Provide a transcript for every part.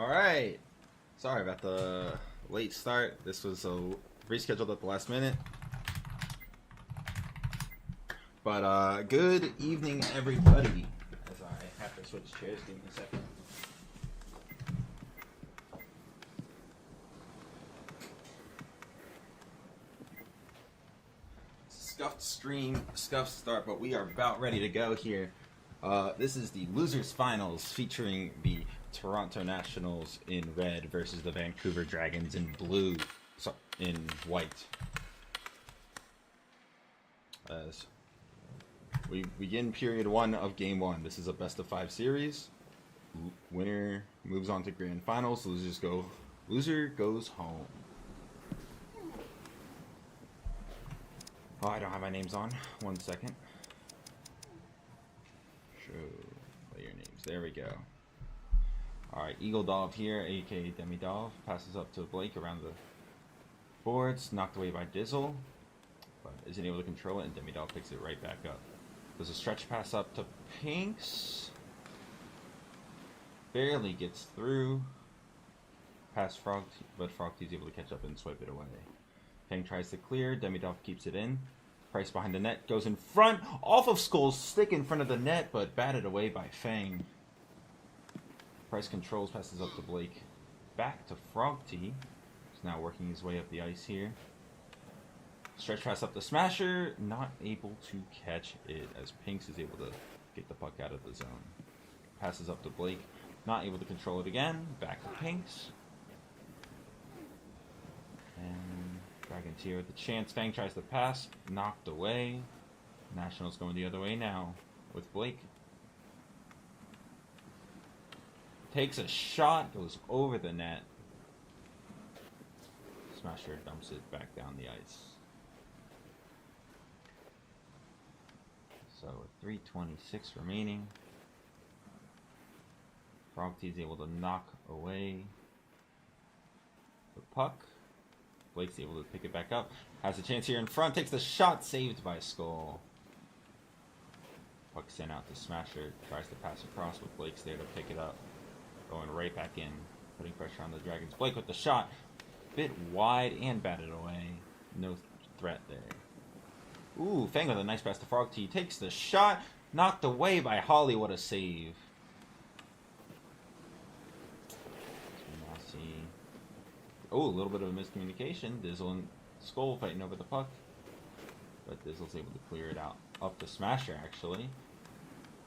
Alright. Sorry about the late start. This was rescheduled at the last minute. But good evening, everybody. As I have to switch chairs, give me a second. Scuffed stream, scuffed start, but we are about ready to go here. This is the Losers Finals featuring the Toronto Nationals in red versus the Vancouver Dragons in blue, in white. As we begin period 1 of game 1. This is a best of 5 series. Winner moves on to grand finals. Loser goes home. Oh, I don't have my names on. 1 second. Show player names. There we go. Alright, Eagle Dove here, aka Demi Dove, passes up to Blake around the boards, knocked away by Dizzle, but isn't able to control it, and Demi Dove picks it right back up. There's a stretch pass up to Pinks. Barely gets through. Past Frog, but Frogty's able to catch up and swipe it away. Fang tries to clear, Demi Dove keeps it in. Price behind the net, goes in front, off of Skull's stick in front of the net, but batted away by Fang. Price controls, passes up to Blake. Back to Frogty. He's now working his way up the ice here. Stretch pass up the Smasher, not able to catch it as Pinks is able to get the puck out of the zone. Passes up to Blake, not able to control it again. Back to Pinks. And Dragons here with the chance. Fang tries to pass, knocked away. Nationals going the other way now with Blake. Takes a shot, goes over the net. Smasher dumps it back down the ice. So with 3:26 remaining, Frogty is able to knock away the puck. Blake's able to pick it back up. Has a chance here in front. Takes the shot, saved by Skull. Puck sent out to Smasher. Tries to pass across, but Blake's there to pick it up. Going right back in, putting pressure on the Dragons. Blake with the shot, bit wide and batted away. No threat there. Ooh, Fang with a nice pass to Frogty. Takes the shot, knocked away by Holly. What a save. Now see. Oh, a little bit of a miscommunication. Dizzle and Skull fighting over the puck, but Dizzle's able to clear it out. Up the Smasher, actually.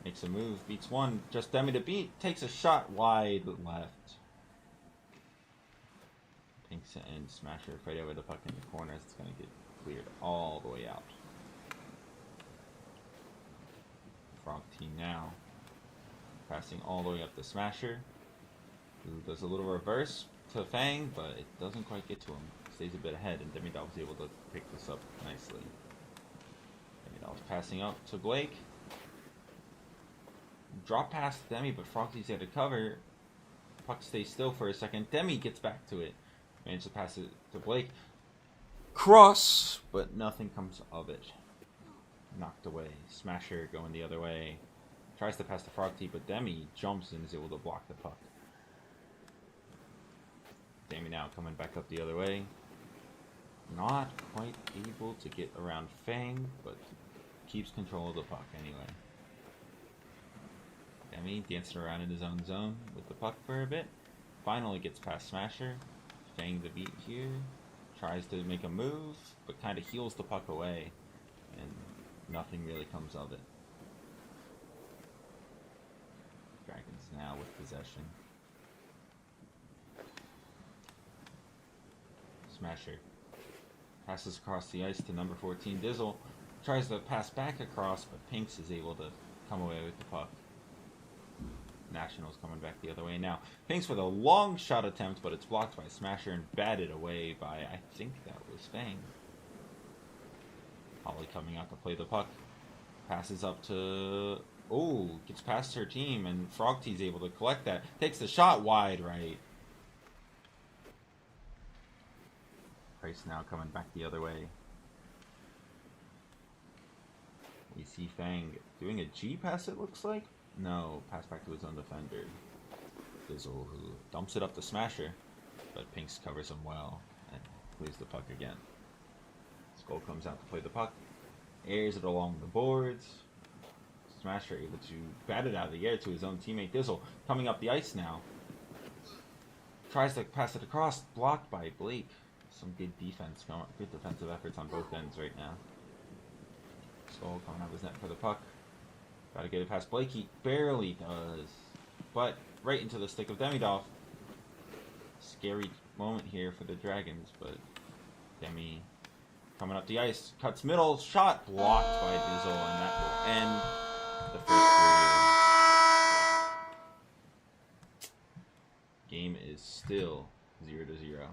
Makes a move, beats one, just Demi to beat, takes a shot wide left. Pinks and Smasher fight over the puck in the corners. It's going to get cleared all the way out. Frog team now. Passing all the way up the Smasher, who does a little reverse to Fang, but it doesn't quite get to him. Stays a bit ahead, and Demi Dove was able to pick this up nicely. Demi Dove passing up to Blake. Drop past Demi, but Frogty's there to cover. Puck stays still for a second. Demi gets back to it. Manages to pass it to Blake. Cross, but nothing comes of it. Knocked away. Smasher going the other way. Tries to pass to Frogty, but Demi jumps and is able to block the puck. Demi now coming back up the other way. Not quite able to get around Fang, but keeps control of the puck anyway. Demi dancing around in his own zone with the puck for a bit. Finally gets past Smasher. Fang the beat here. Tries to make a move, but kind of heals the puck away. And nothing really comes of it. Dragons now with possession. Smasher passes across the ice to number 14, Dizzle. Tries to pass back across, but Pinks is able to come away with the puck. Nationals coming back the other way now. Pinks with a long shot attempt, but it's blocked by Smasher and batted away by, I think that was Fang. Holly coming out to play the puck. Passes up to... Oh, gets past her team, and Frogty's able to collect that. Takes the shot wide right. Price now coming back the other way. We see Fang doing a G pass, it looks like. No, pass back to his own defender. Dizzle, who dumps it up the Smasher, but Pinks covers him well and clears the puck again. Skull comes out to play the puck, airs it along the boards. Smasher able to bat it out of the air to his own teammate Dizzle. Coming up the ice now. Tries to pass it across, blocked by Blake. Some good defense, good defensive efforts on both ends right now. Skull coming out of his net for the puck. Gotta get it past Blake. He barely does. But right into the stick of Demidov. Scary moment here for the Dragons, but Demi coming up the ice. Cuts middle. Shot blocked by Dizzle, and that will end the first period. Game is still 0-0.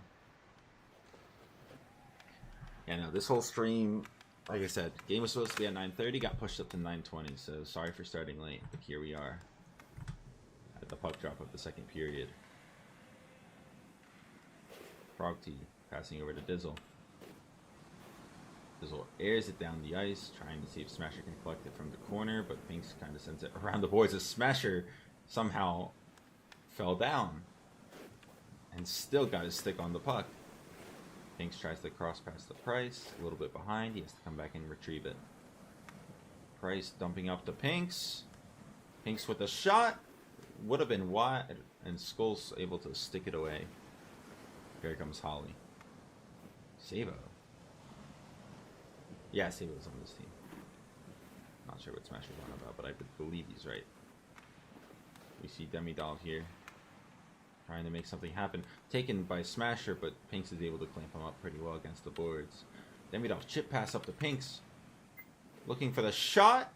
Yeah, no, this whole stream, like I said, game was supposed to be at 9:30, got pushed up to 9:20, so sorry for starting late, but here we are at the puck drop of the second period. Frog T passing over to Dizzle. Dizzle airs it down the ice, trying to see if Smasher can collect it from the corner, but Pinks kind of sends it around the boards. The Smasher somehow fell down and still got his stick on the puck. Pinks tries to cross past the Price, a little bit behind. He has to come back and retrieve it. Price dumping up to Pinks. Pinks with a shot. Would have been wide, and Skull's able to stick it away. Here comes Holly. Savo. Yeah, Savo's on this team. Not sure what Smasher's on about, but I believe he's right. We see Demidov here, trying to make something happen. Taken by Smasher, but Pinks is able to clamp him up pretty well against the boards. Demidov chip pass up to Pinks. Looking for the shot.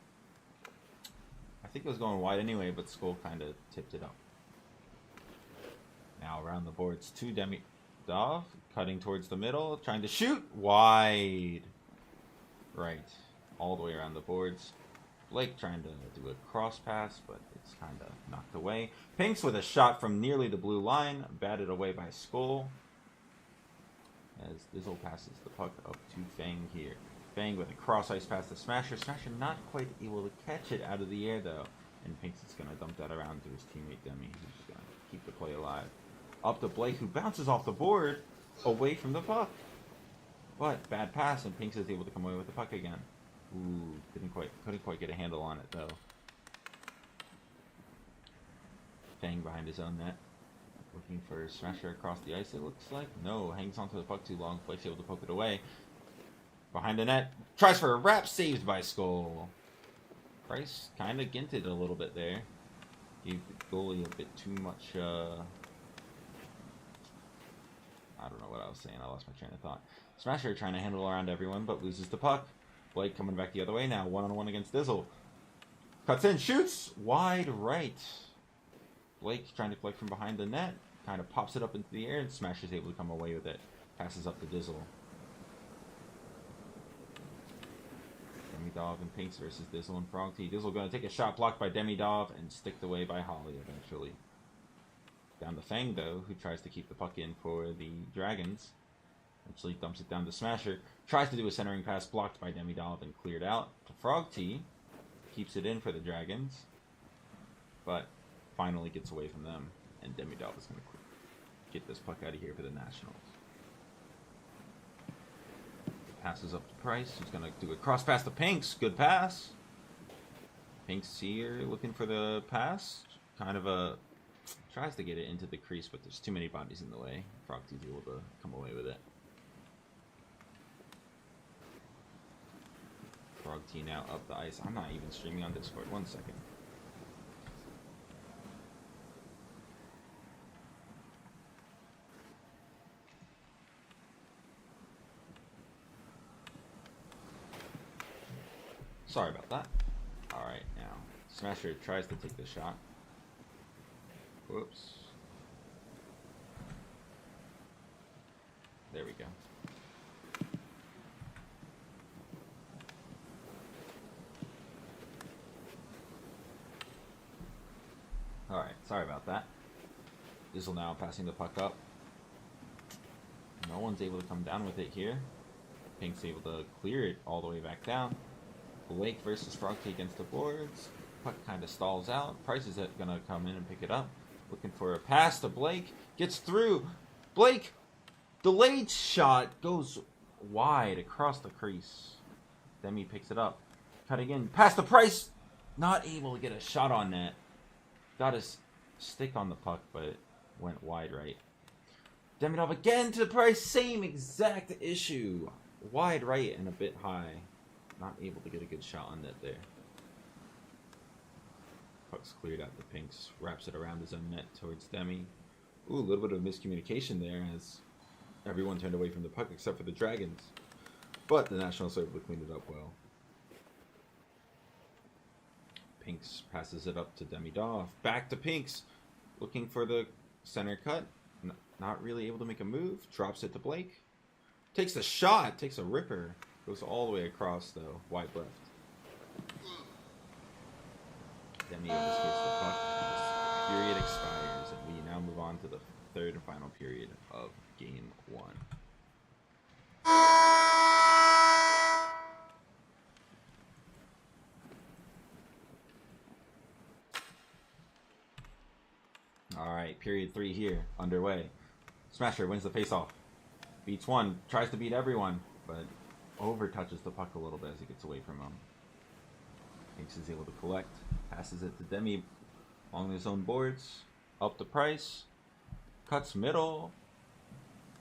I think it was going wide anyway, but Skull kind of tipped it up. Now around the boards to Demidov. Cutting towards the middle. Trying to shoot. Wide. Right. All the way around the boards. Blake trying to do a cross pass, but it's kind of knocked away. Pinks with a shot from nearly the blue line, batted away by Skull. As Dizzle passes the puck up to Fang here. Fang with a cross ice pass to Smasher. Smasher not quite able to catch it out of the air though. And Pinks is going to dump that around to his teammate Demi, who's going to keep the play alive. Up to Blake, who bounces off the board away from the puck. But bad pass, and Pinks is able to come away with the puck again. Ooh, couldn't quite get a handle on it though. Fang behind his own net, looking for Smasher across the ice. It looks like no, hangs onto the puck too long. Blake's able to poke it away. Behind the net, tries for a wrap, saved by Skull. Price kind of ginted a little bit there. Gave the goalie a bit too much. I don't know what I was saying. I lost my train of thought. Smasher trying to handle around everyone, but loses the puck. Blake coming back the other way now, one-on-one against Dizzle. Cuts in, shoots, wide right. Blake trying to collect from behind the net, kind of pops it up into the air, and Smasher's able to come away with it. Passes up to Dizzle. Demidov and Pinks versus Dizzle and Frog T. Dizzle going to take a shot blocked by Demidov and sticked away by Holly eventually. Down to Fang though, who tries to keep the puck in for the Dragons. Eventually dumps it down to Smasher. Tries to do a centering pass, blocked by Demidov and cleared out to Frog T. Keeps it in for the Dragons, but finally gets away from them. And Demidov is going to get this puck out of here for the Nationals. Passes up to Price, who's going to do a cross pass to Pinks. Good pass. Pinks here looking for the pass. Kind of a... tries to get it into the crease, but there's too many bodies in the way. Frog T's able to come away with it. Frog T now up the ice. I'm not even streaming on Discord. 1 second. Sorry about that. Alright, now. Smasher tries to take the shot. Whoops. There we go. Alright, sorry about that. Dizzle now passing the puck up. No one's able to come down with it here. Pink's able to clear it all the way back down. Blake versus Frog T against the boards. Puck kind of stalls out. Price is going to come in and pick it up. Looking for a pass to Blake. Gets through. Blake, delayed shot, goes wide across the crease. Demi picks it up. Cutting in. Past the Price. Not able to get a shot on net. Got his stick on the puck, but it went wide right. Demidov again to the Price. Same exact issue. Wide right and a bit high. Not able to get a good shot on net there. Puck's cleared out the Pinks. Wraps it around his own net towards Demi. Ooh, a little bit of miscommunication there as everyone turned away from the puck except for the Dragons. But the Nationals were able to clean it up well. Pinks passes it up to Demidov. Back to Pinks. Looking for the center cut. Not really able to make a move. Drops it to Blake. Takes the shot. Takes a ripper. Goes all the way across, though. Wide left. Demi overskates the puck. This period expires, and we now move on to the third and final period of Game 1. Alright, period 3 here, underway. Smasher wins the faceoff. Beats one, tries to beat everyone, but over touches the puck a little bit as he gets away from him. Pinks is able to collect, passes it to Demi along his own boards, up the Price, cuts middle,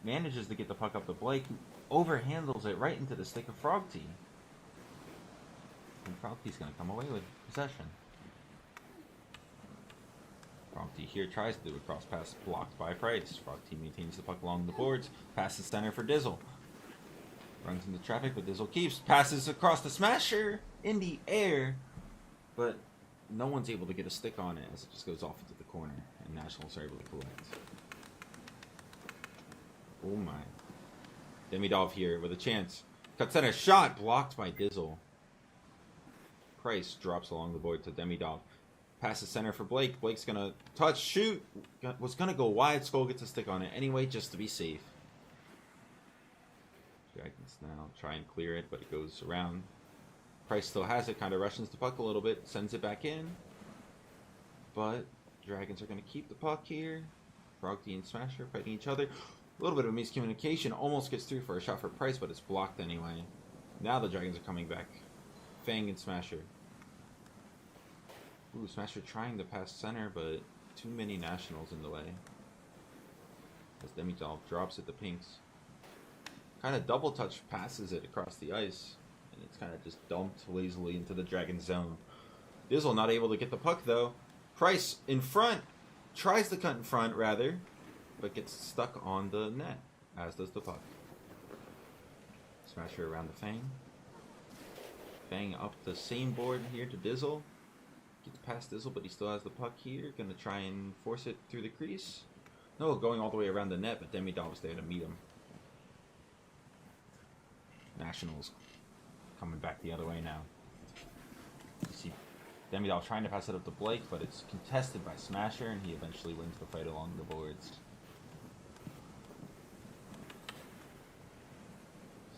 manages to get the puck up to Blake, who overhandles it right into the stick of Frogty. And Frogty's going to come away with possession. Frogty here tries to do a cross pass blocked by Price. Frogty maintains the puck along the boards, passes center for Dizzle. Runs into traffic, but Dizzle keeps, passes across the Smasher in the air, but no one's able to get a stick on it as it just goes off into the corner, and Nationals are able to collect. Oh my. Demidov here with a chance. Cut center, shot blocked by Dizzle. Price drops along the board to Demidov. Passes center for Blake. Blake's gonna touch, shoot. Was gonna go wide. Skull gets a stick on it anyway, just to be safe. Dragons now try and clear it, but it goes around. Price still has it, kind of rushes the puck a little bit, sends it back in. But Dragons are going to keep the puck here. Frogty and Smasher fighting each other. A little bit of miscommunication, almost gets through for a shot for Price, but it's blocked anyway. Now the Dragons are coming back. Fang and Smasher. Ooh, Smasher trying to pass center, but too many Nationals in the way. As Demidov drops it to Pinks. Kind of double touch passes it across the ice, and it's kind of just dumped lazily into the Dragon zone. Dizzle not able to get the puck though. Price in front, tries to cut in front rather, but gets stuck on the net, as does the puck. Smasher around the Fang. Fang up the same board here to Dizzle. Gets past Dizzle, but he still has the puck here. Gonna try and force it through the crease. No, going all the way around the net, but Demidov was there to meet him. Nationals coming back the other way now. You see Demidov trying to pass it up to Blake, but it's contested by Smasher, and he eventually wins the fight along the boards.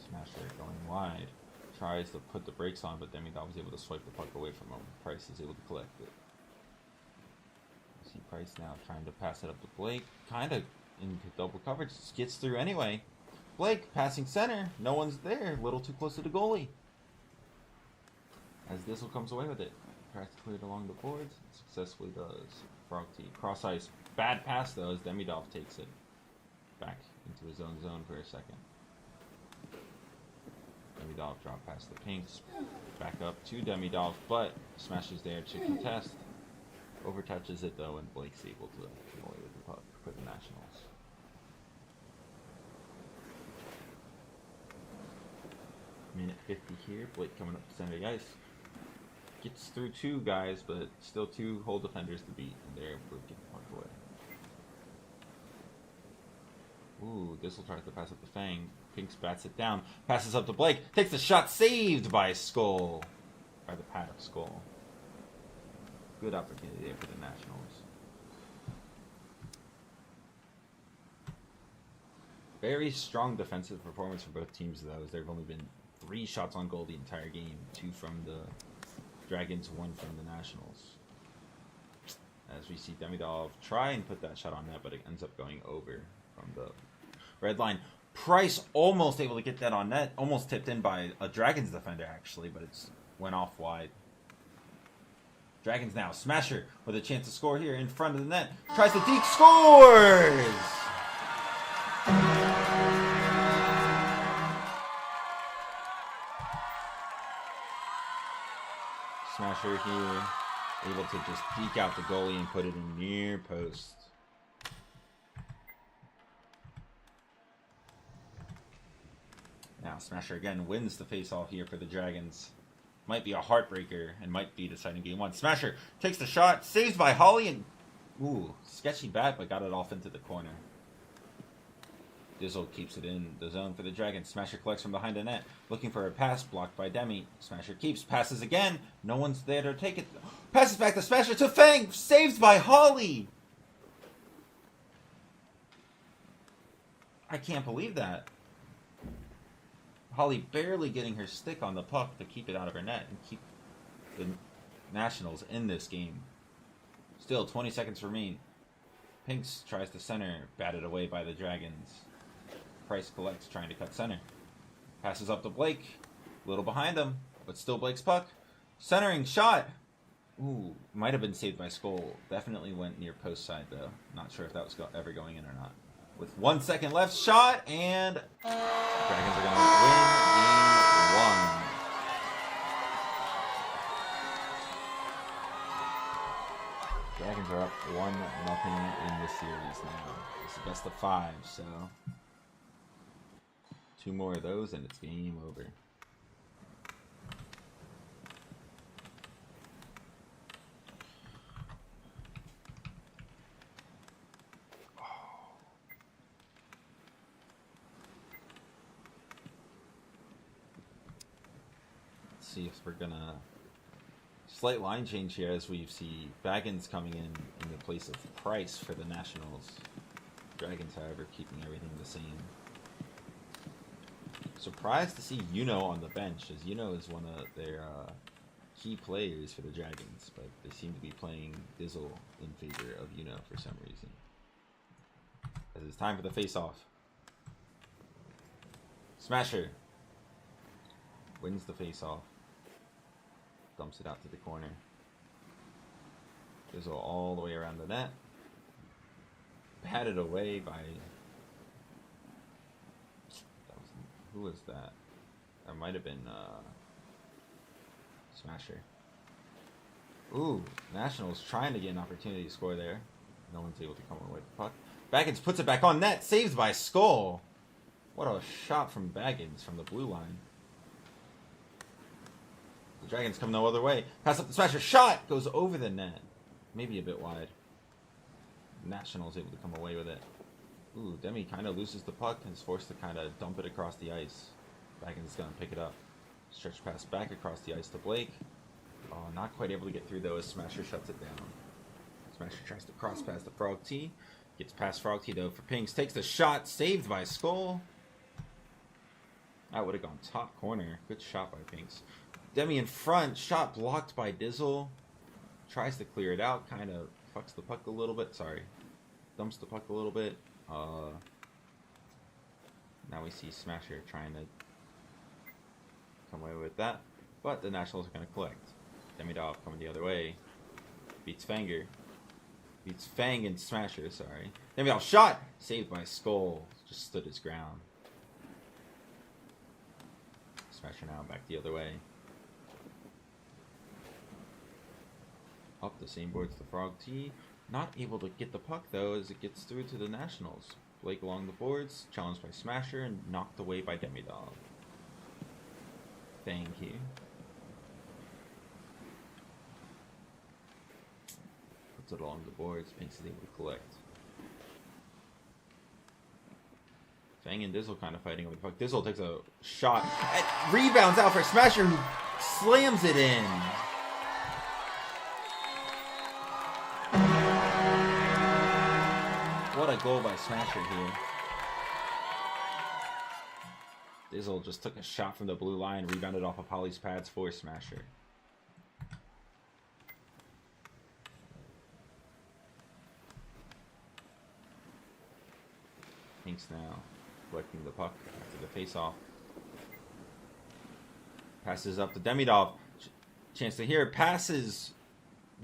Smasher going wide. Tries to put the brakes on, but Demidov was able to swipe the puck away from him. Price is able to collect it. You see Price now trying to pass it up to Blake. Kind of into double coverage. Gets through anyway. Blake passing center. No one's there. A little too close to the goalie. As Dizzle comes away with it. Tries to clear it along the boards. Successfully does. Frogty. Cross ice. Bad pass though as Demidov takes it back into his own zone for a second. Demidov drop past the Pinks. Back up to Demidov, but Smasher's there to contest. Overtouches it though, and Blake's able to come away with the puck for the Nationals. Minute 50 here. Blake coming up to center of the ice. Gets through two guys, but still two whole defenders to beat, and they're able to get the puck away. Ooh, Dizzle tries to pass up the Fang. Pinks bats it down. Passes up to Blake. Takes the shot, saved by Skull. By the pad of Skull. Good opportunity there for the Nationals. Very strong defensive performance for both teams, though, as there have only been 3 shots on goal the entire game. 2 from the Dragons, 1 from the Nationals. As we see Demidov try and put that shot on net, but it ends up going over from the red line. Price almost able to get that on net. Almost tipped in by a Dragons defender, actually, but it's went off wide. Dragons now. Smasher with a chance to score here in front of the net. Tries to deke, scores! Smasher here, able to just deke out the goalie and put it in near post. Now Smasher again wins the face-off here for the Dragons. Might be a heartbreaker and might be deciding game one. Smasher takes the shot, saved by Holly, and ooh, sketchy bat, but got it off into the corner. Dizzle keeps it in the zone for the Dragons. Smasher collects from behind the net, looking for a pass, blocked by Demi. Smasher keeps, passes again. No one's there to take it. Passes back to Smasher to Fang, saved by Holly. I can't believe that. Holly barely getting her stick on the puck to keep it out of her net and keep the Nationals in this game. Still, 20 seconds remain. Pinks tries to center, batted away by the Dragons. Price collects, trying to cut center. Passes up to Blake. A little behind him, but still Blake's puck. Centering shot. Ooh, might have been saved by Skull. Definitely went near post side, though. Not sure if that was ever going in or not. With 1 second left, shot, and Dragons are going to win game one. Dragons are up 1-0 in this series now. It's the best of 5, so 2 more of those and it's game over. Let's see if we're gonna slight line change here as we see Baggins coming in the place of Price for the Nationals. Dragons, however, keeping everything the same. Surprised to see Yuno on the bench, as Yuno is one of their key players for the Dragons, but they seem to be playing Dizzle in favor of Yuno for some reason. As it's time for the face-off. Smasher wins the face-off. Dumps it out to the corner. Dizzle all the way around the net. Batted away by... Who was that? That might have been Smasher. Ooh, Nationals trying to get an opportunity to score there. No one's able to come away with the puck. Baggins puts it back on net. Saved by Skull. What a shot from Baggins from the blue line. The Dragons come no other way. Pass up the Smasher. Shot! Goes over the net. Maybe a bit wide. Nationals able to come away with it. Ooh, Demi kind of loses the puck and is forced to kind of dump it across the ice. Baggins is going to pick it up. Stretch pass back across the ice to Blake. Oh, not quite able to get through though as Smasher shuts it down. Smasher tries to cross pass the Frog T. Gets past Frog T though for Pinks. Takes the shot. Saved by Skull. That would have gone top corner. Good shot by Pinks. Demi in front. Shot blocked by Dizzle. Tries to clear it out. Kind of fucks the puck a little bit. Sorry. Dumps the puck a little bit. Now we see Smasher trying to come away with that. But the Nationals are going to collect. Demidov coming the other way. Beats Fanger. Beats Fang and Smasher, sorry. Demidov shot! Saved by Skull. Just stood his ground. Smasher now back the other way. Up the same board to the Frog T. Not able to get the puck though as it gets through to the Nationals. Blake along the boards, challenged by Smasher and knocked away by Demidov. Thank you. Puts it along the boards, Pinks is able to collect. Fang and Dizzle kind of fighting over the puck. Dizzle takes a shot. It rebounds out for Smasher who slams it in. What a goal by Smasher here. Dizzle just took a shot from the blue line, rebounded off of Holly's pads for Smasher. Pink's now collecting the puck after the face-off. Passes up to Demidov. Chance to hear. Passes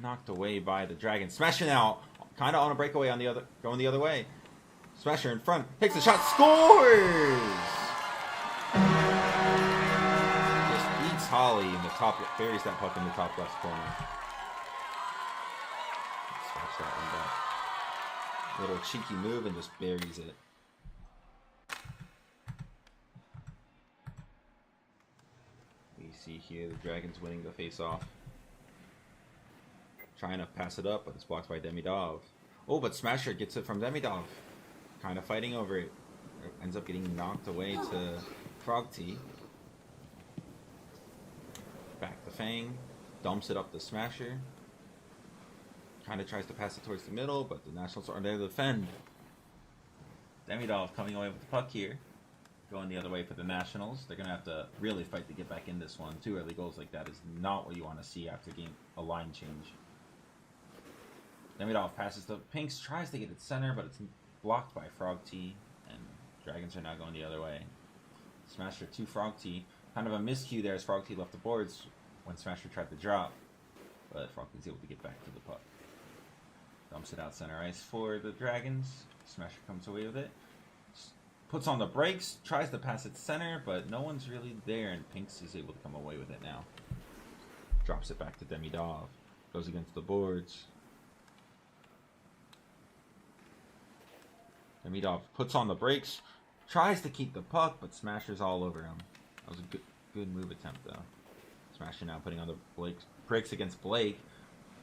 knocked away by the Dragon. Smasher now, kind of on a breakaway on the other, going the other way. Smasher in front, takes a shot, scores! Just beats Holly in the top, buries that puck in the top left corner. Smash that one back. Little cheeky move and just buries it. We see here the Dragons winning the face-off. Trying to pass it up, but it's blocked by Demidov. Oh, but Smasher gets it from Demidov. Kind of fighting over it. Ends up getting knocked away to Frog T. Back to Fang. Dumps it up to Smasher. Kind of tries to pass it towards the middle, but the Nationals are there to defend. Demidov coming away with the puck here. Going the other way for the Nationals. They're going to have to really fight to get back in this one. 2 early goals like that is not what you want to see after a line change. Demidov passes to Pinks, tries to get it center, but it's blocked by Frog T, and Dragons are now going the other way. Smasher to Frog T. Kind of a miscue there as Frog T left the boards when Smasher tried to drop, but Frog T's able to get back to the puck. Dumps it out center ice for the Dragons. Smasher comes away with it. Puts on the brakes, tries to pass it center, but no one's really there, and Pinks is able to come away with it now. Drops it back to Demidov. Goes against the boards. Demidov puts on the brakes, tries to keep the puck, but Smasher's all over him. That was a good move attempt, though. Smasher now putting on the brakes against Blake.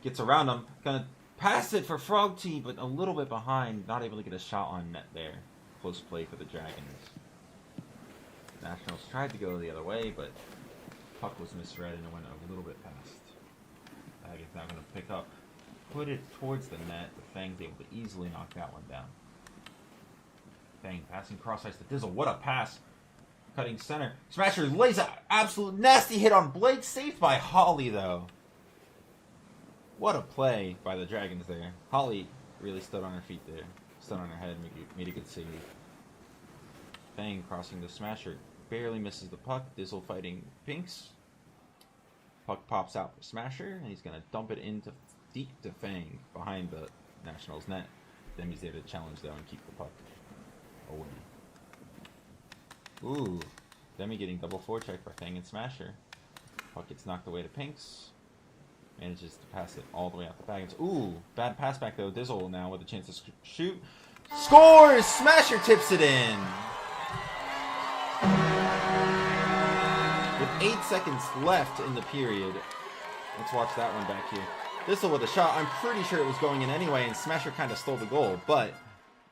Gets around him, gonna pass it for Frog T, but a little bit behind, not able to get a shot on net there. Close play for the Dragons. Nationals tried to go the other way, but puck was misread and it went a little bit past. Dragons now gonna pick up, put it towards the net. The Fang's able to easily knock that one down. Fang passing cross ice to Dizzle. What a pass. Cutting center. Smasher lays an absolute nasty hit on Blake. Saved by Holly, though. What a play by the Dragons there. Holly really stood on her feet there. Stood on her head and made a good save. Fang crossing the Smasher. Barely misses the puck. Dizzle fighting Pinks. Puck pops out for Smasher. And he's going to dump it into deep to Fang behind the Nationals net. Demi's there to challenge, though, and keep the puck away. Ooh, Demi getting double forecheck by Fang and Smasher. Puck gets knocked away to Pinks. Manages to pass it all the way out the back. Ooh, bad pass back though. Dizzle now with a chance to shoot. Scores! Smasher tips it in! With 8 seconds left in the period. Let's watch that one back here. Dizzle with a shot. I'm pretty sure it was going in anyway, and Smasher kind of stole the goal, but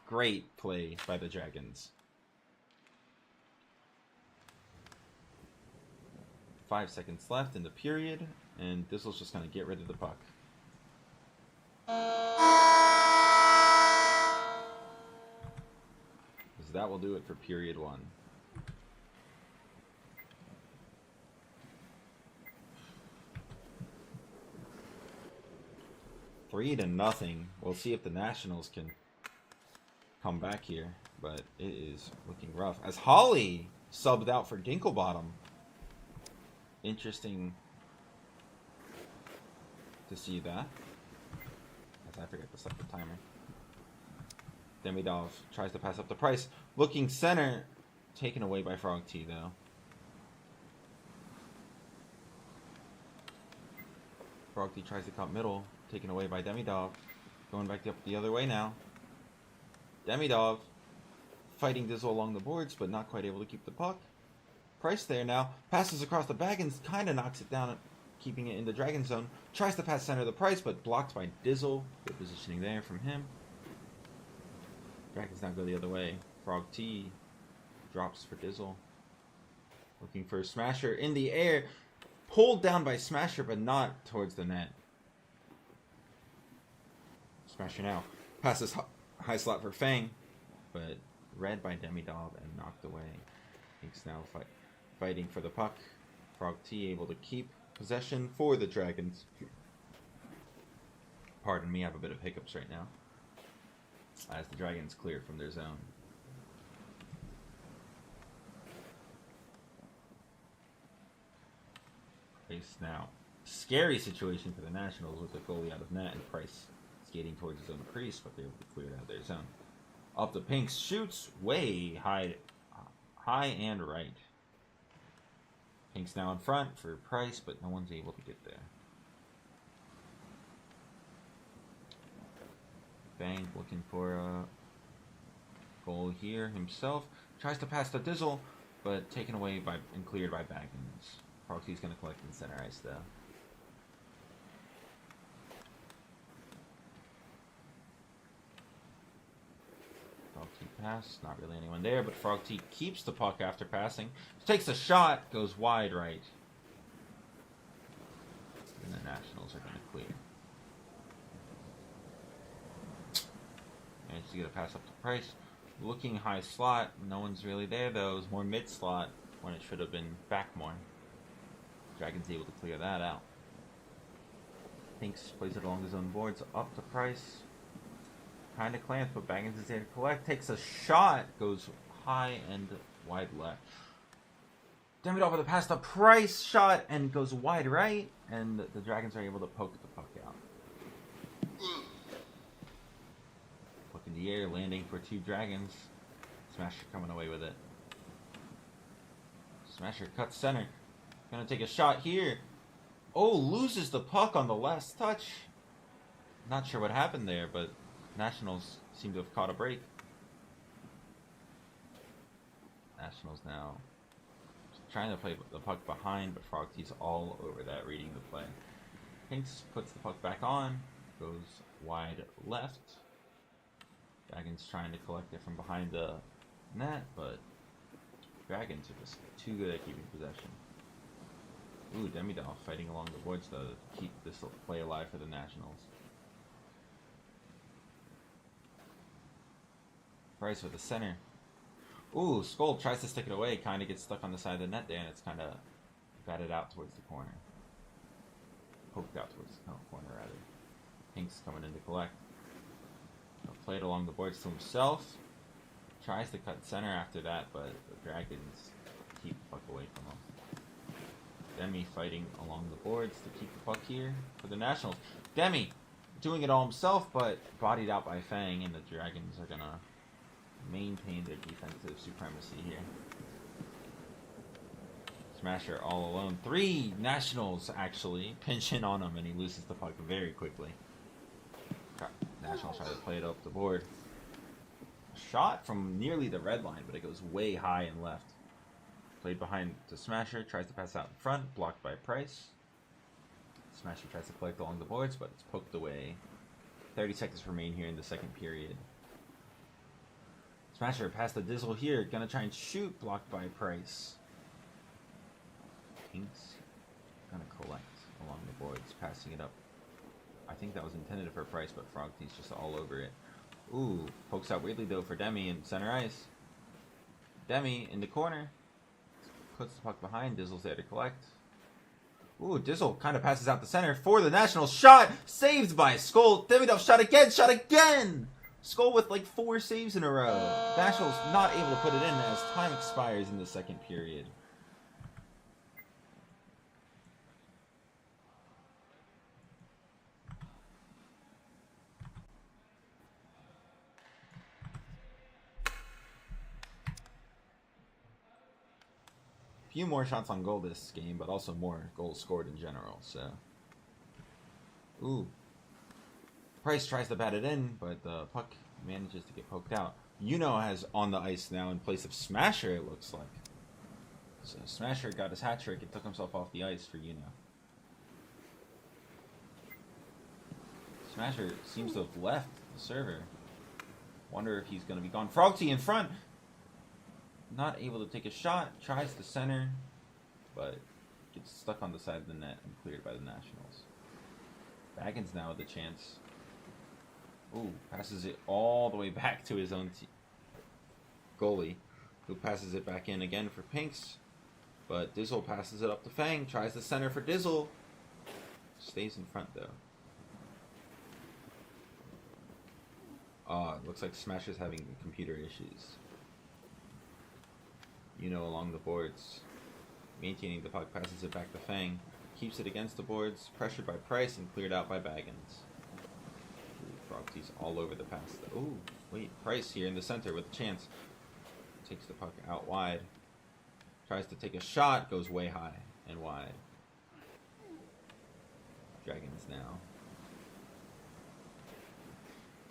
great play by the Dragons. 5 seconds left in the period, and Dizzle's just going to get rid of the puck. So that will do it for period 1. Three to nothing. We'll see if the Nationals can come back here, but it is looking rough. As Holly subbed out for Dinklebottom. Interesting to see that. As I forget to set the timer. Demidov tries to pass up the Price. Looking center. Taken away by Frog T, though. Frog T tries to cut middle. Taken away by Demidov. Going back up the other way now. Demidov fighting Dizzle along the boards, but not quite able to keep the puck. Price there now. Passes across the bag and kind of knocks it down, keeping it in the Dragon zone. Tries to pass center the Price, but blocked by Dizzle. Good positioning there from him. Dragons now go the other way. Frog T drops for Dizzle. Looking for a Smasher in the air. Pulled down by Smasher, but not towards the net. Smasher now. Passes high slot for Fang, but read by Demidov and knocked away. Pink's now fighting for the puck. Frog T able to keep possession for the Dragons. Pardon me, I have a bit of hiccups right now. As the Dragons clear from their zone. Price now. Scary situation for the Nationals with the goalie out of net and Price skating towards his own crease, but they're able to clear it out of their zone. Up the Pinks, shoots way high and right. Pinks now in front for Price, but no one's able to get there. Bank looking for a goal here himself. Tries to pass to Dizzle, but taken away by and cleared by Baggins. Proxy's going to collect in center ice though. Frogty pass, not really anyone there, but Frogty keeps the puck after passing. Takes a shot, goes wide right. And the Nationals are going to clear. Managed to get a pass up to Price. Looking high slot, no one's really there though. It was more mid slot when it should have been back more. Dragon's able to clear that out. Pinks plays it along his own boards, up to Price. Kind of clamps, but Baggins is there to collect. Takes a shot, goes high and wide left. Demidov with a pass to Price, shot, and goes wide right. And the Dragons are able to poke the puck out. Puck in the air, landing for two Dragons. Smasher coming away with it. Smasher cuts center. Gonna take a shot here. Oh, loses the puck on the last touch. Not sure what happened there, but Nationals seem to have caught a break. Nationals now trying to play the puck behind, but Frogty's all over that, reading the play. Pinks puts the puck back on, goes wide left. Dragons trying to collect it from behind the net, but Dragons are just too good at keeping possession. Ooh, Demidov fighting along the boards though to keep this play alive for the Nationals. Price with the center. Ooh, Skull tries to stick it away, kind of gets stuck on the side of the net there, and it's kind of batted out towards the corner. Poked out towards the corner, rather. Pink's coming in to collect. He'll play it along the boards to himself. Tries to cut center after that, but the Dragons keep the puck away from him. Demi fighting along the boards to keep the puck here for the Nationals. Demi doing it all himself, but bodied out by Fang, and the Dragons are going to maintain their defensive supremacy here. Smasher all alone. Three Nationals actually pinch in on him, and he loses the puck very quickly. Nationals try to play it up the board. Shot from nearly the red line, but it goes way high and left. Played behind to Smasher, tries to pass out in front, blocked by Price. Smasher tries to collect along the boards, but it's poked away. 30 seconds remain here in the second period. Smasher past the Dizzle here, gonna try and shoot, blocked by Price. Pinks gonna collect along the boards, passing it up. I think that was intended for Price, but Frogty's just all over it. Ooh, pokes out weirdly though for Demi in center ice. Demi in the corner. Puts the puck behind, Dizzle's there to collect. Ooh, Dizzle kind of passes out the center for the Nationals. Shot! Saved by Skull. Demidov shot again! Shot again! Skull with like 4 saves in a row. Nationals not able to put it in as time expires in the second period. Few more shots on goal this game, but also more goals scored in general, so. Ooh. Price tries to bat it in, but the puck manages to get poked out. Yuno has on the ice now in place of Smasher, it looks like. So Smasher got his hat trick and took himself off the ice for Yuno. Smasher seems to have left the server. Wonder if he's going to be gone. Frogty in front! Not able to take a shot, tries to center, but gets stuck on the side of the net and cleared by the Nationals. Baggins now with a chance. Ooh, passes it all the way back to his own goalie, who passes it back in again for Pinks. But Dizzle passes it up to Fang, tries to center for Dizzle. Stays in front though. It looks like Smasher's having computer issues. Along the boards, maintaining the puck, passes it back to Fang. keeps it against the boards, pressured by Price and cleared out by Baggins. Frogty's all over the pass. Oh, wait, Price here in the center with a chance. Takes the puck out wide. Tries to take a shot, goes way high and wide. Dragons now.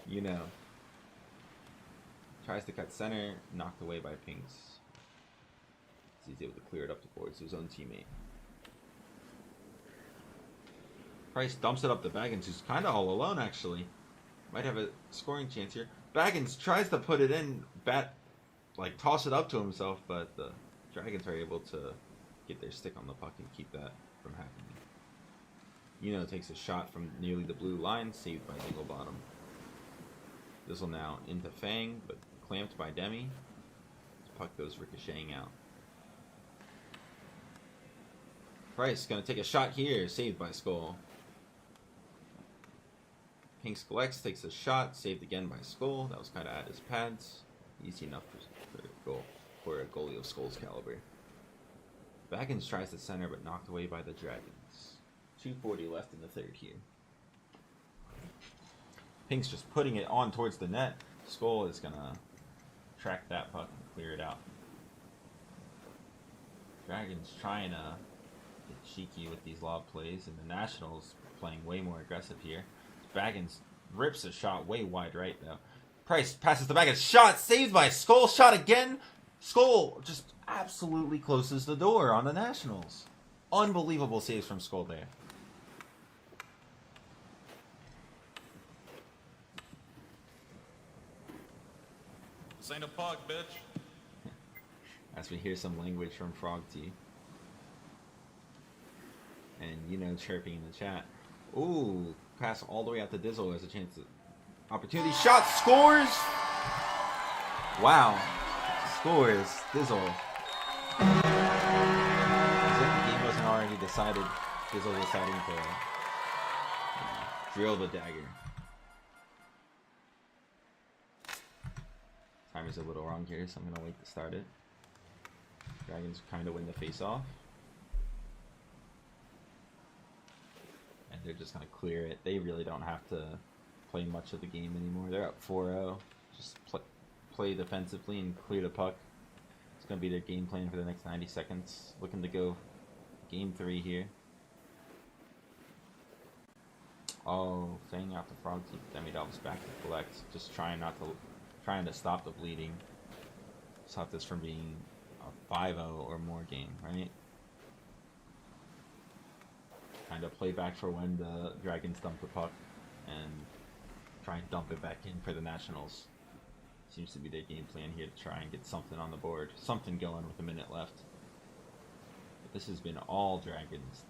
You know. Tries to cut center, knocked away by Pinks. He's able to clear it up the boards to his own teammate. Price dumps it up to Baggins, who's kind of all alone, actually. Might have a scoring chance here. Baggins tries to put it in, toss it up to himself, but the Dragons are able to get their stick on the puck and keep that from happening. Yuno takes a shot from nearly the blue line, saved by Dinglebottom. This'll now into Fang, but clamped by Demi. The puck goes ricocheting out. Price gonna take a shot here, saved by Skull. Pinks collects, takes a shot, saved again by Skull. That was kind of at his pads. Easy enough for a goal for a goalie of Skull's caliber. Baggins tries to center, but knocked away by the Dragons. 2:40 left in the third here. Pink's just putting it on towards the net. Skull is gonna track that puck and clear it out. Dragons trying to get cheeky with these lob plays, and the Nationals playing way more aggressive here. Baggins rips a shot way wide right, though. Price passes to Baggins. Shot saved by Skull. Shot again. Skull just absolutely closes the door on the Nationals. Unbelievable saves from Skull there. This ain't a puck, bitch. As we hear some language from Frogty. And, chirping in the chat. Ooh, pass all the way out to Dizzle has a chance to... Opportunity, shot, scores! Wow. Scores, Dizzle. As if the game wasn't already decided, Dizzle deciding to drill the dagger. Timer's a little wrong here, so I'm going to wait to start it. Dragons kind of win the face-off. And they're just going to clear it. They really don't have to play much of the game anymore. They're up 4-0. Just play defensively and clear the puck. It's going to be their game plan for the next 90 seconds. Looking to go game 3 here. Oh, Fang out the front. Demidov's back to collect. Just trying to stop the bleeding. Stop this from being a 5-0 or more game, right? Kind of play back for when the Dragons dump the puck and try and dump it back in for the Nationals. Seems to be their game plan here to try and get something on the board. Something going with a minute left. But this has been all Dragons.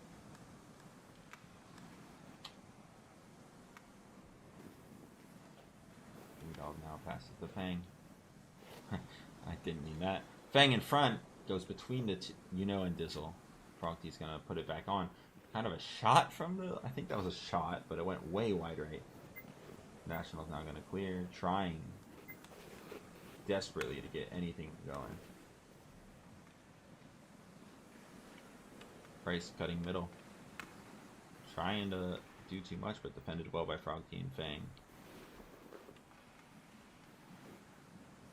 Dog now passes to Fang. I didn't mean that. Fang in front goes between the and Dizzle. Frogty's gonna put it back on. Kind of a shot from the... I think that was a shot, but it went way wide right. Nationals now gonna clear, trying desperately to get anything going. Price cutting middle. Trying to do too much, but defended well by Frogty and Fang.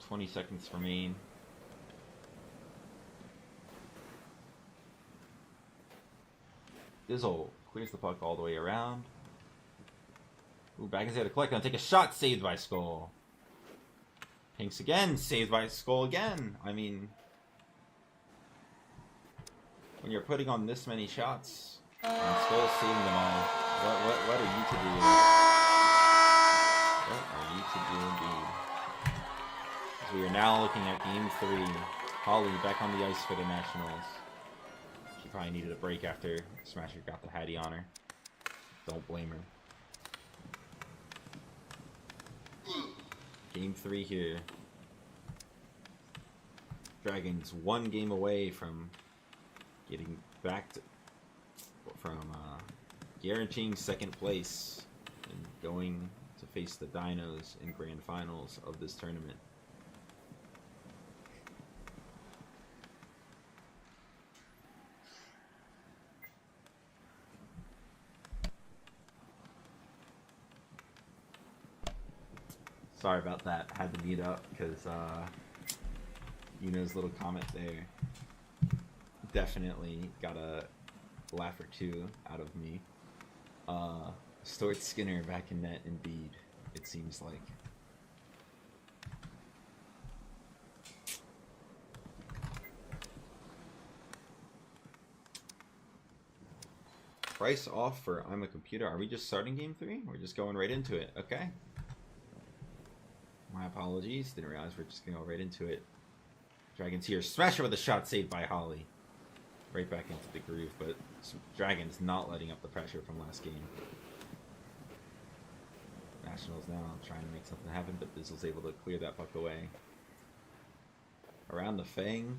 20 seconds remain. Dizzle clears the puck all the way around. Ooh, Baggins had to collect. Gonna take a shot, saved by Skull. Pinks again, saved by Skull again. I mean, when you're putting on this many shots and Skull's saving them all, what are you to do? What are you to do indeed? As we are now looking at game 3. Holly back on the ice for the Nationals. She probably needed a break after Smasher got the Hattie on her. Don't blame her. Game 3 here. Dragons 1 game away from getting back to... guaranteeing second place and going to face the Dinos in grand finals of this tournament. Sorry about that. Had to meet up because Yuno's little comment there definitely got a laugh or two out of me. Stuart Skinner back in net, indeed. It seems like. Price off for I'm a Computer. Are we just starting game 3? We're just going right into it. Okay. My apologies. Didn't realize we're just going to go right into it. Dragons here. Smasher with a shot saved by Holly. Right back into the groove, but Dragons not letting up the pressure from last game. Nationals now trying to make something happen, but Dizzle's able to clear that puck away. Around the Fang.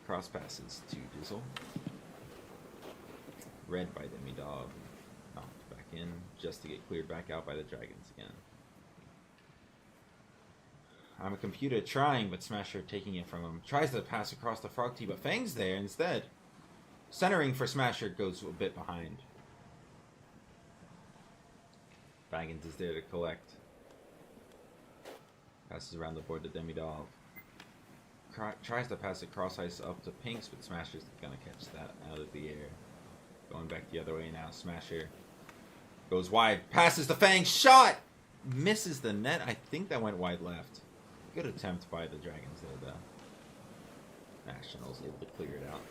Cross passes to Dizzle. Read by Demidov. Knocked back in just to get cleared back out by the Dragons again. I'm a Computer trying, but Smasher taking it from him. Tries to pass across the Frog Tee, but Fang's there instead. Centering for Smasher goes a bit behind. Baggins is there to collect. Passes around the board to Demidov. Tries to pass it cross ice up to Pinks, but Smasher's gonna catch that out of the air. Going back the other way now. Smasher goes wide. Passes the Fang. Shot! Misses the net. I think that went wide left. Good attempt by the Dragons there, though. Nationals able to clear it out.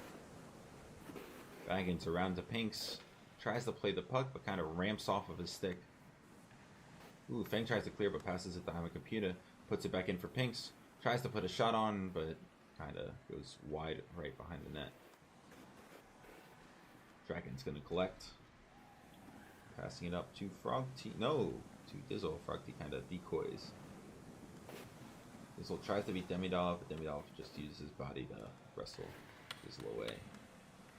Baggins around to Pinks. Tries to play the puck, but kind of ramps off of his stick. Ooh, Fang tries to clear, but passes it to I'm a Computer. Puts it back in for Pinks. Tries to put a shot on, but kind of goes wide right behind the net. Dragon's going to collect. Passing it up to Frog Tee. No, to Dizzle. Frog Tee kind of decoys. Dizzle tries to beat Demidov, but Demidov just uses his body to wrestle Dizzle away.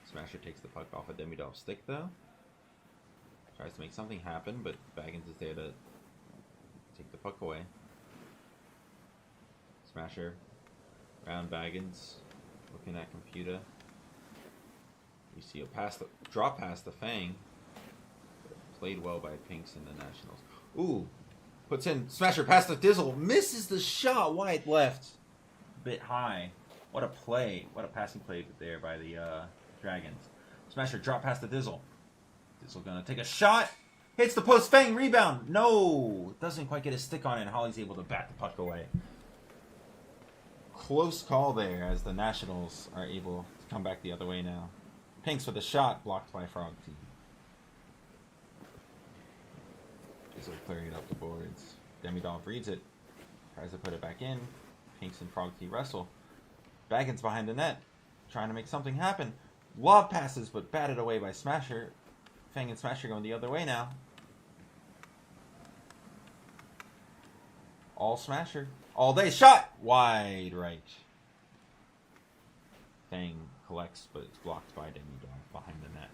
Smasher takes the puck off of Demidov's stick, though. Tries to make something happen, but Baggins is there to take the puck away. Smasher around Baggins, looking at Computer. You see a drop past the Fang. Played well by Pinks and the Nationals. Ooh, puts in Smasher past the Dizzle, misses the shot wide left, bit high. What a play! What a passing play there by the Dragons. Smasher drop past the Dizzle. Dizzle gonna take a shot. Hits the post. Fang rebound. No, doesn't quite get his stick on it. And Holly's able to bat the puck away. Close call there as the Nationals are able to come back the other way now. Pinks with a shot blocked by Frog Tee. Dizzle clearing it up the boards. Demidov reads it. Tries to put it back in. Pinks and Frog Tee wrestle. Baggins behind the net. Trying to make something happen. Lob passes but batted away by Smasher. Fang and Smasher going the other way now. All Smasher. All day. Shot! Wide right. Fang collects, but it's blocked by Demidov behind the net.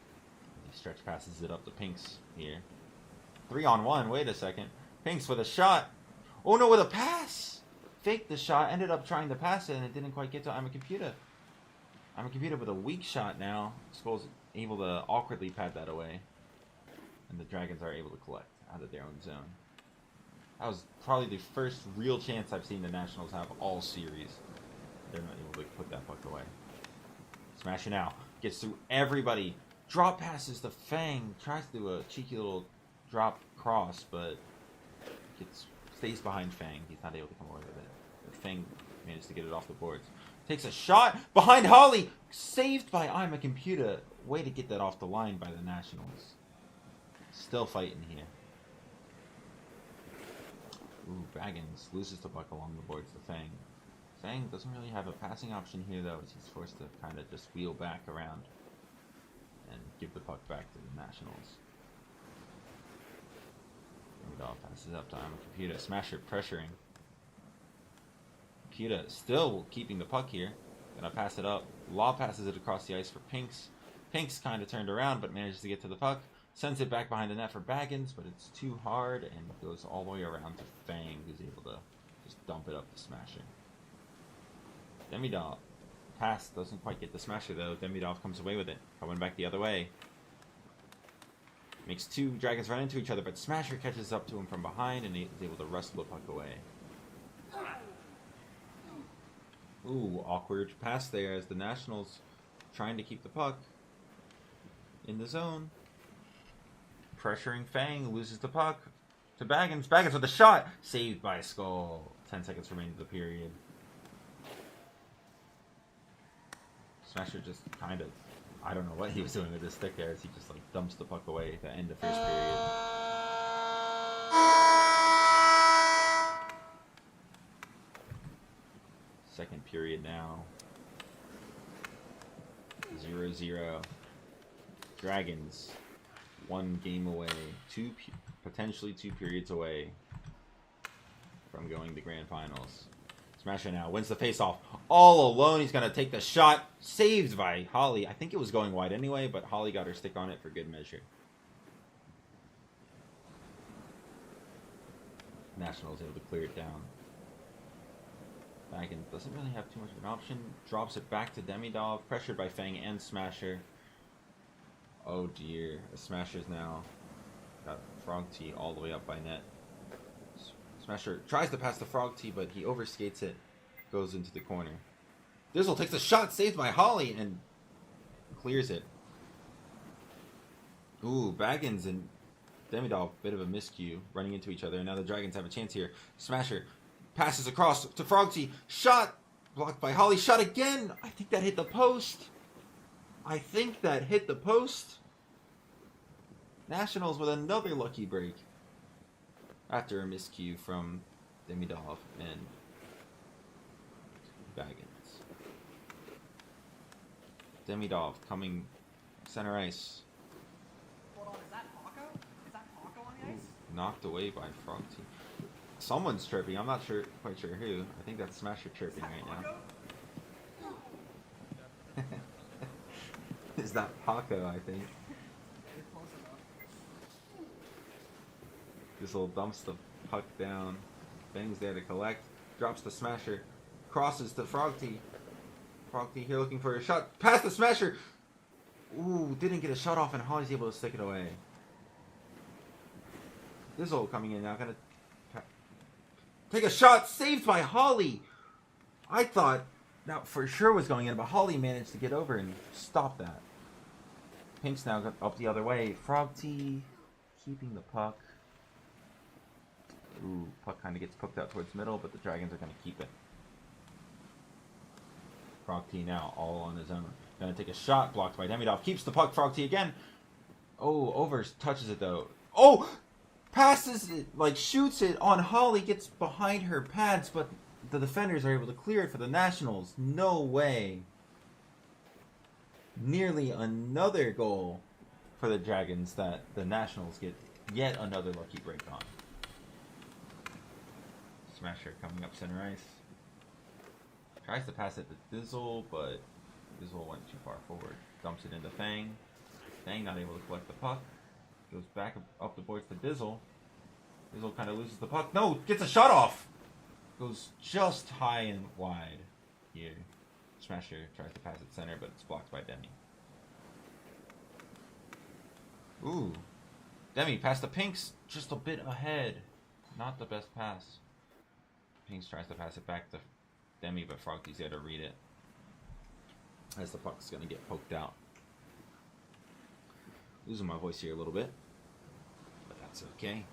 He stretch passes it up to Pinks here. 3-on-1. Wait a second. Pinks with a shot. Oh no, with a pass! Faked the shot. Ended up trying to pass it, and it didn't quite get to I'm a Computer. I'm a Computer with a weak shot now. Skull's able to awkwardly pad that away. And the Dragons are able to collect out of their own zone. That was probably the first real chance I've seen the Nationals have all series. They're not able to put that puck away. Smasher now. Gets through everybody. Drop passes to Fang. Tries to do a cheeky little drop cross, but stays behind Fang. He's not able to come away with it. But Fang managed to get it off the boards. Takes a shot behind Holly. Saved by I'm a Computer. Way to get that off the line by the Nationals. Still fighting here. Ooh, Baggins loses the puck along the boards to Fang. Fang doesn't really have a passing option here, though, as he's forced to kind of just wheel back around and give the puck back to the Nationals. Rudolph passes up to I'm a Computer. Smasher pressuring. Computer still keeping the puck here. Gonna pass it up. Law passes it across the ice for Pinks. Pinks kind of turned around, but manages to get to the puck. Sends it back behind the net for Baggins, but it's too hard and goes all the way around to Fang, who's able to just dump it up to Smasher. Demidov. Pass doesn't quite get the Smasher, though. Demidov comes away with it. Coming back the other way. Makes two dragons run into each other, but Smasher catches up to him from behind and is able to wrestle the puck away. Ooh, awkward pass there as the Nationals trying to keep the puck in the zone. Pressuring Fang, loses the puck to Baggins. Baggins with a shot, saved by Skull. 10 seconds remaining to the period. Smasher just kind of, I don't know what he was doing with his stick there as he just like dumps the puck away at the end of first period. Second period now. 0-0. Dragons, one game away, potentially two periods away from going to grand finals. Smasher now wins the faceoff all alone. He's going to take the shot, saved by Holly. I think it was going wide anyway, but Holly got her stick on it for good measure. Nationals able to clear it down. Baggins doesn't really have too much of an option. Drops it back to Demidov, pressured by Fang and Smasher. Oh dear, the Smasher's now got Frog T all the way up by net. Smasher tries to pass the Frog T, but he overskates it, goes into the corner. Dizzle takes a shot, saved by Holly, and clears it. Ooh, Baggins and Demidov, bit of a miscue, running into each other, and now the Dragons have a chance here. Smasher passes across to Frog T, shot, blocked by Holly, shot again! I think that hit the post. Nationals with another lucky break after a miscue from Demidov and Baggins. Demidov coming center ice. Hold on, is that Paco? Is that Paco on the ice? Knocked away by Frog T. Someone's chirping. I'm not quite sure who. I think that's Smasher chirping right now. Is that Paco, I think. You're close enough. This little dumps the puck down. Bang's there to collect. Drops the Smasher. Crosses to Frog T. Frog T here looking for a shot. Past the Smasher! Ooh, didn't get a shot off and Holly's able to stick it away. Dizzle coming in now. Gonna take a shot. Saved by Holly! I thought that for sure was going in, but Holly managed to get over and stop that. Pink's now up the other way. Frog T keeping the puck. Ooh, puck kind of gets poked out towards middle, but the Dragons are going to keep it. Frog T now all on his own. Going to take a shot, blocked by Demidov. Keeps the puck, Frog T again. Oh, over, touches it though. Oh! Passes it, like shoots it on Holly, gets behind her pads, but the defenders are able to clear it for the Nationals. No way. Nearly another goal for the Dragons that the Nationals get yet another lucky break on. Smasher coming up center ice. Tries to pass it to Dizzle, but Dizzle went too far forward. Dumps it into Fang. Fang not able to collect the puck. Goes back up the boards to Dizzle. Dizzle kind of loses the puck. No, gets a shot off! Goes just high and wide here. Smasher tries to pass it center, but it's blocked by Demi. Ooh. Demi past the Pinks, just a bit ahead. Not the best pass. Pinks tries to pass it back to Demi, but Frogty's there to read it. As the puck's going to get poked out. Losing my voice here a little bit. But that's okay.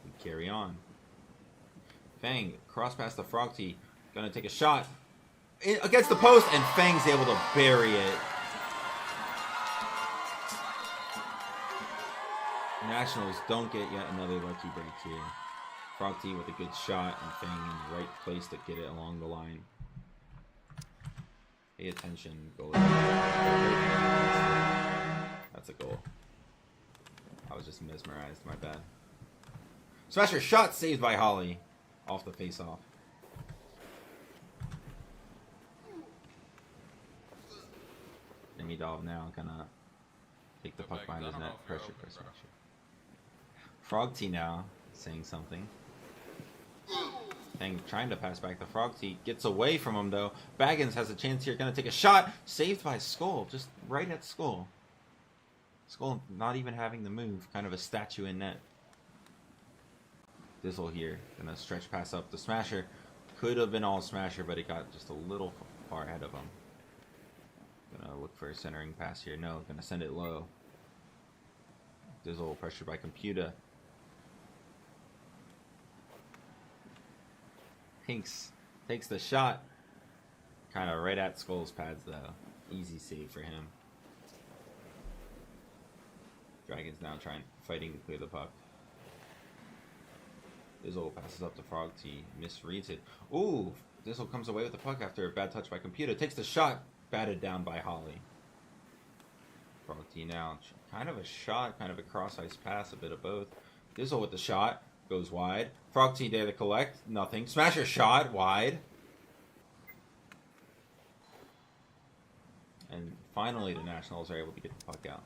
We carry on. Fang, cross past the Frogty. Gonna take a shot. Against the post, and Fang's able to bury it. Nationals don't get yet another lucky break here. Frogty with a good shot, and Fang in the right place to get it along the line. Pay attention, goal. That's a goal. I was just mesmerized, my bad. Smasher shot saved by Holly. Off the face-off. Demidov now gonna take the puck behind his net. Pressure. Frog T now saying something. Fang trying to pass back to Frog T. Gets away from him though. Baggins has a chance here. Gonna take a shot. Saved by Skull. Just right at Skull. Skull not even having the move. Kind of a statue in net. Dizzle here. Gonna stretch pass up the Smasher. Could have been all Smasher, but it got just a little far ahead of him. Gonna look for a centering pass here. No, gonna send it low. Dizzle pressured by Computer. Hinks takes the shot. Kind of right at Skull's pads though. Easy save for him. Dragon's now fighting to clear the puck. Dizzle passes up to Frog T. Misreads it. Ooh! Dizzle comes away with the puck after a bad touch by Computer. Takes the shot. Batted down by Holly. Frog T now. Kind of a shot. Kind of a cross-ice pass. A bit of both. Dizzle with the shot. Goes wide. Frog T there to collect. Nothing. Smasher shot. Wide. And finally the Nationals are able to get the puck out.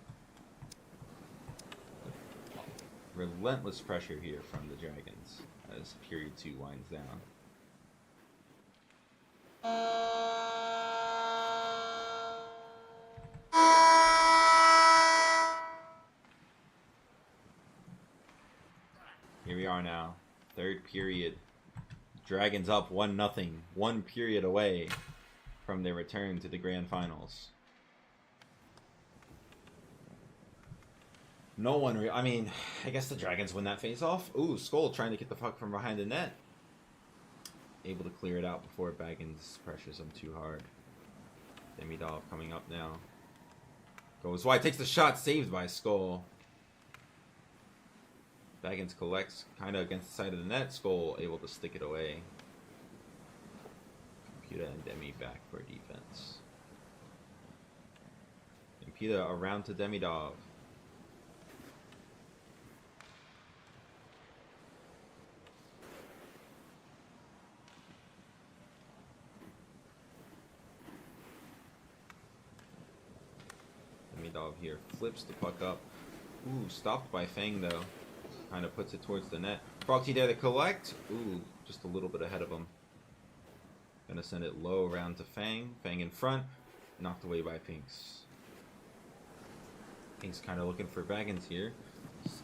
Relentless pressure here from the Dragons as period 2 winds down. Here we are now, third period. Dragons up 1-0, 1 period away from their return to the grand finals. No one, I mean, I guess the Dragons win that face-off. Ooh, Skull trying to get the puck from behind the net. Able to clear it out before Baggins pressures him too hard. Demidov coming up now. Goes wide, takes the shot, saved by Skull. Baggins collects kind of against the side of the net. Skull able to stick it away. Computer and Demi back for defense. Computer around to Demidov. Demidov here flips the puck up. Ooh, stopped by Fang though. Kind of puts it towards the net. Frog T there to collect. Ooh, just a little bit ahead of him. Gonna send it low around to Fang. Fang in front. Knocked away by Pinks. Pinks kind of looking for Baggins here.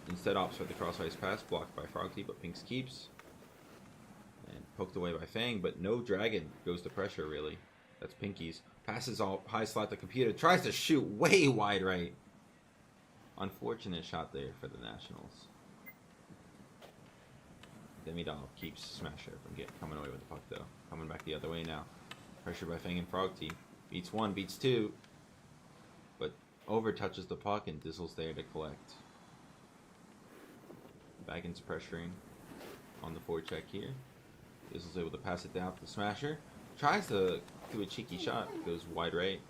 Instead opts for the cross-ice pass. Blocked by Frog T, but Pinks keeps. And poked away by Fang, but no Dragon goes to pressure really. That's Pinky's. Passes all high slot to Computer. Tries to shoot way wide right. Unfortunate shot there for the Nationals. Demidov keeps Smasher from coming away with the puck though. Coming back the other way now. Pressure by Fang and Frog T. Beats 1, beats 2. But over touches the puck and Dizzle's there to collect. Baggins pressuring on the forecheck here. Dizzle's able to pass it down to the Smasher. Tries to do a cheeky shot. Goes wide right.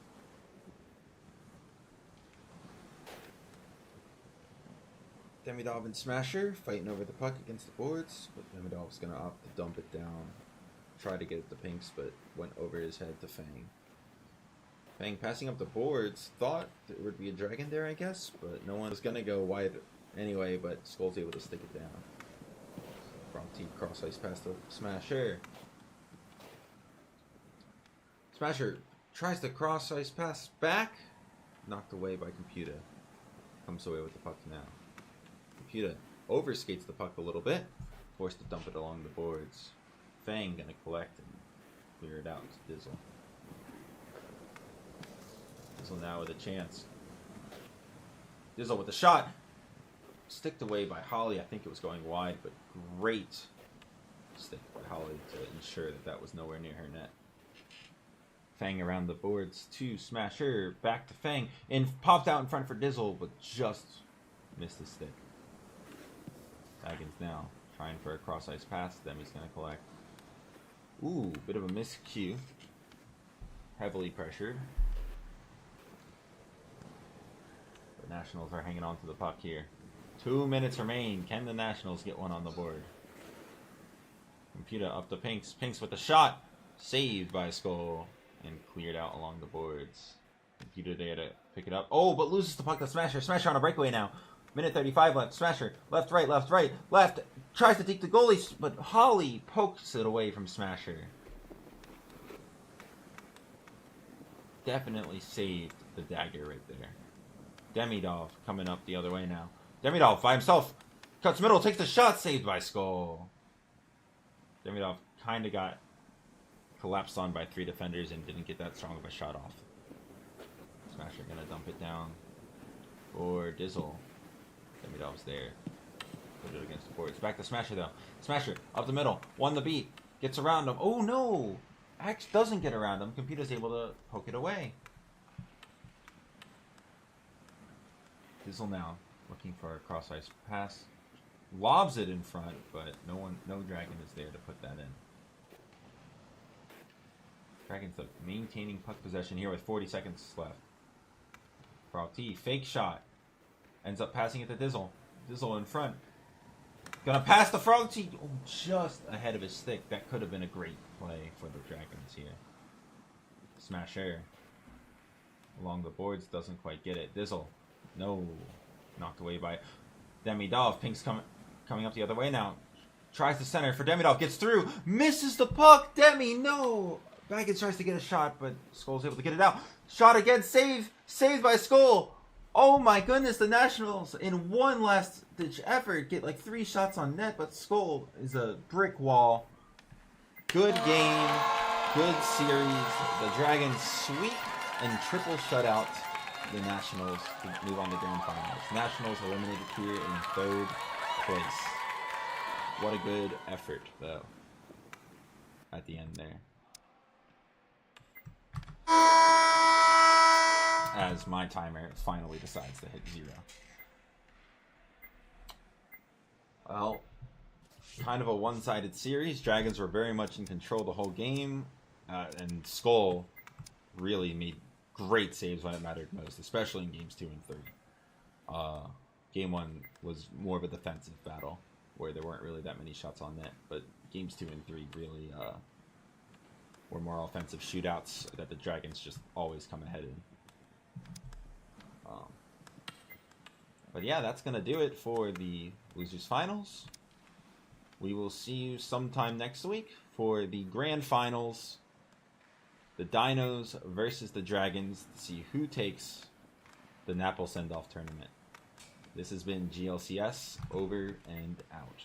Demidov and Smasher fighting over the puck against the boards, but Demidov's going to opt to dump it down. Try to get it to Pinks, but went over his head to Fang. Fang passing up the boards, thought there would be a Dragon there, I guess, but no one was going to go wide anyway, but Skull's able to stick it down. Frog T cross-ice pass to Smasher. Smasher tries to cross-ice pass back. Knocked away by Computer. Comes away with the puck now. Computer overskates the puck a little bit. Forced to dump it along the boards. Fang gonna collect and clear it out to Dizzle. Dizzle now with a chance. Dizzle with a shot. Sticked away by Holly. I think it was going wide, but great stick by Holly to ensure that that was nowhere near her net. Fang around the boards to Smasher. Back to Fang. And popped out in front for Dizzle, but just missed the stick. Baggins now trying for a cross-ice pass. Demi's going to collect. Ooh, bit of a miscue. Heavily pressured. The Nationals are hanging on to the puck here. 2 minutes remain. Can the Nationals get one on the board? Computer up to Pinks. Pinks with the shot. Saved by Skull. And cleared out along the boards. Computer there to pick it up. Oh, but loses the puck to Smasher. Smasher on a breakaway now. Minute 35 left. Smasher. Left, right, left, right. Left. Tries to take the goalie, but Holly pokes it away from Smasher. Definitely saved the dagger right there. Demidov coming up the other way now. Demidov by himself. Cuts middle, takes the shot, saved by Skull. Demidov kind of got collapsed on by 3 defenders and didn't get that strong of a shot off. Smasher gonna dump it down for Dizzle. Demidov's there. Put it against the boards. Back to Smasher though. Smasher up the middle. Won the beat. Gets around him. Oh no! Axe doesn't get around him. Computer's able to poke it away. Dizzle now looking for a cross ice pass. Lobs it in front, but no Dragon is there to put that in. Dragons maintaining puck possession here with 40 seconds left. Frogty, fake shot. Ends up passing it to Dizzle. Dizzle in front. Gonna pass the Frogty. Oh, just ahead of his stick. That could have been a great play for the Dragons here. Smasher. Along the boards, doesn't quite get it. Dizzle. No. Knocked away by Demidov. Pink's coming up the other way now. Tries to center for Demidov. Gets through. Misses the puck. Demi, no. Baggins tries to get a shot, but Skull's able to get it out. Shot again. Save. Saved by Skull. Oh my goodness. The Nationals, in one last-ditch effort, get like 3 shots on net, but Skull is a brick wall. Good game. Good series. The Dragons sweep and triple shutout the Nationals to move on to grand finals. Nationals eliminated here in 3rd place. What a good effort, though, at the end there. As my timer finally decides to hit 0. Well, kind of a one-sided series. Dragons were very much in control the whole game, and Skull really made great saves when it mattered most, especially in games 2 and 3. Game 1 was more of a defensive battle, where there weren't really that many shots on net, but games 2 and 3 really were more offensive shootouts that the Dragons just always come ahead in. But yeah, that's going to do it for the Losers Finals. We will see you sometime next week for the Grand Finals. The Dinos versus the Dragons to see who takes the NAPL Sendoff tournament. This has been GLCS, over and out.